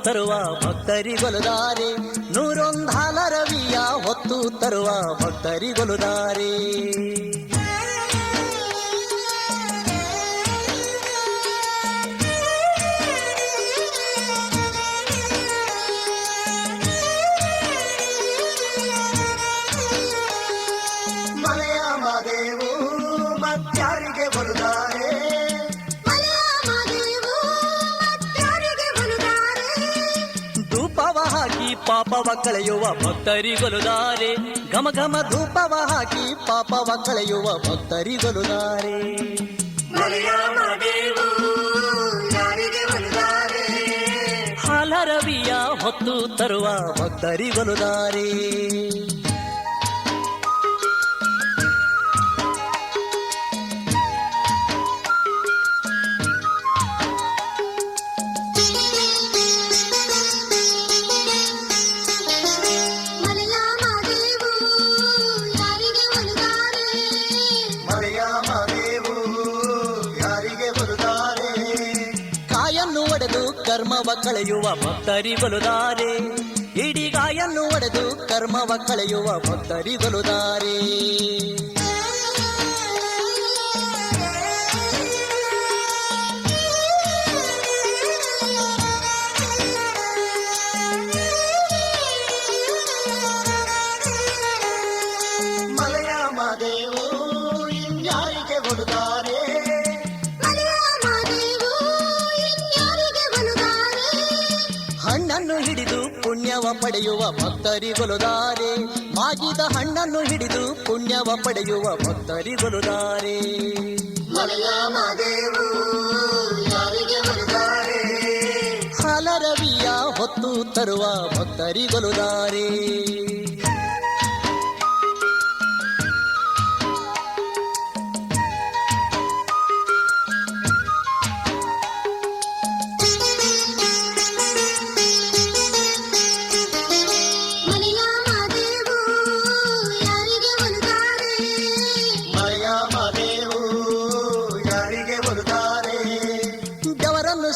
ತರುವ ಭಕ್ತರಿಗೊಲುದಾರೆ, ನೂರೊಂದಾಲ ರವಿಯ ಹೊತ್ತು ತರುವ ಭಕ್ತರಿಗೊಲುದಾರೆ. ಪಾಪವ ಕಳೆಯುವ ಭಕ್ತರಿಗೊಲುದಾರೆ, ಘಮ ಘಮ ಧೂಪವ ಹಾಕಿ ಪಾಪವ ಕಳೆಯುವ ಭಕ್ತರಿಗೊಲುದಾರೆ. ಹಾಲರವಿಯ ಹೊತ್ತು ತರುವ ಭಕ್ತರಿಗೊಲುದಾರೆ. ಕರ್ಮವ ಕಳೆಯುವ ಭಕ್ತರಿಗೊಲುದಾರೆ, ಇಡೀ ಗಾಯನ್ನು ಒಡೆದು ಕರ್ಮವ ಕಳೆಯುವ ಭಕ್ತರಿಗೊಲುದಾರೆ. ಮಲಯ ಮಾದೇವು ಇನ್ಯಾರಿಗೆ ಒಲುದಾರೆ, ಹಣ್ಣನ್ನು ಹಿಡಿದು ಪುಣ್ಯವ ಪಡೆಯುವ ಭಕ್ತರಿಗೊಲುದಾರೆ, ಮಾಗಿದ ಹಣ್ಣನ್ನು ಹಿಡಿದು ಪುಣ್ಯವ ಪಡೆಯುವ ಭಕ್ತರಿಗೊಲುದಾರೆ. ಹಾಲರವಿಯ ಹೊತ್ತು ತರುವ ಭಕ್ತರಿಗೊಲುದಾರೆ.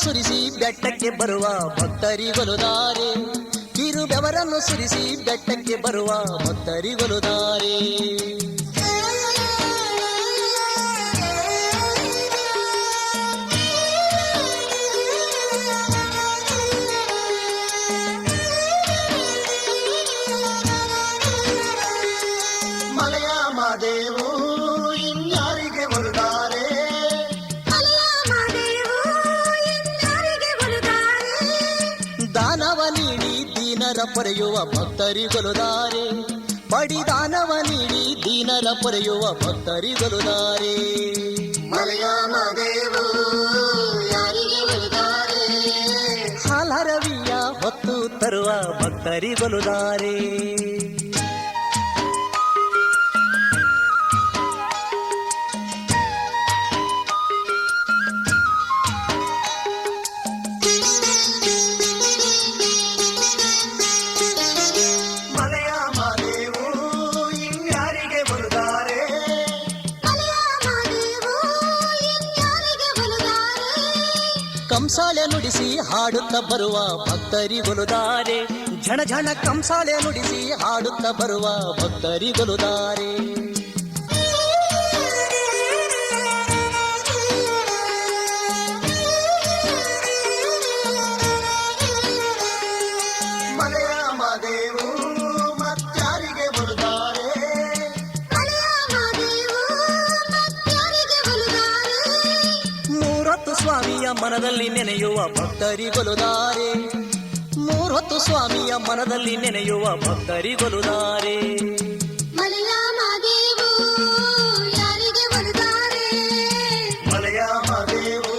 ಸುರಿಸಿ ಬೆಟ್ಟಕ್ಕೆ ಬರುವ ಭಕ್ತರಿಗೊಲುದಾರೆ, ಕಿರು ಬೆವರನ್ನು ಸುರಿಸಿ ಬೆಟ್ಟಕ್ಕೆ ಬರುವ ಭಕ್ತರಿಗೊಲುದಾರೆ. ಮಲಯ ಮಾದೇವು ಇನ್ಯಾರಿಗೆ ಒಲುದಾರೆ, ದಾನವ ನೀಡಿ ದೀನರ ಪೊರೆಯುವ ಭಕ್ತರಿಗೊಲುದಾರೆ, ಬಡಿದಾನವ ನೀಡಿ ದೀನರ ಪೊರೆಯುವ ಭಕ್ತರಿಗೊಲುದಾರೆ. ಹಾಲರವಿಯ ಹೊತ್ತು ತರುವ ಭಕ್ತರಿಗೊಲುದಾರೆ. ಕಂಸಾಳೆ ನುಡಿಸಿ ಹಾಡುತ್ತ ಬರುವ ಭಕ್ತರಿಗೊಲುದಾರೆ, ಝಣ ಝಣ ಕಂಸಾಳೆ ನುಡಿಸಿ ಹಾಡುತ್ತ ಬರುವ ಭಕ್ತರಿಗೊಲುದಾರೆ. ಮಲಯ ಮಾದೇವು ಮತ್ಯಾರಿಗೆ ಒಲುದಾರೆ, ಮೂರೊತ್ತು ಸ್ವಾಮಿಯ ಮನದಲ್ಲಿ ನೆನೆಯುವ ಭಕ್ತರಿಗೊಲುದಾರೆ, ಮೂರೊತ್ತು ಸ್ವಾಮಿಯ ಮನದಲ್ಲಿ ನೆನೆಯುವ ಭಕ್ತರಿಗೊಲುದಾರೆ. ಮಲಯ ಮಾದೇವು ಯಾರಿಗೆ ಒಲುದಾರೆ, ಮಲಯ ಮಾದೇವು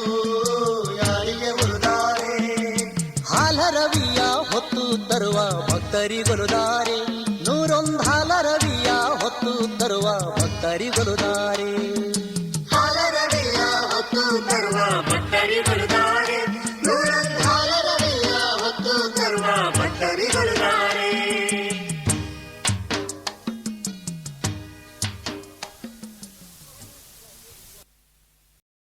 ಯಾರಿಗೆ ಒಲುದಾರೆ. ಹಾಲರವಿಯ ಹೊತ್ತು ತರುವ ಭಕ್ತರಿಗೊಲುದಾರೆ, ನೂರೊಂದಾಲರವಿಯ ಹೊತ್ತು ತರುವ ಭಕ್ತರಿಗೊಲುದಾರೆ. ಹಾಲರವಿಯ ಹೊತ್ತು ತರುವ ಭಕ್ತರಿಗೊಲುದಾರೆ.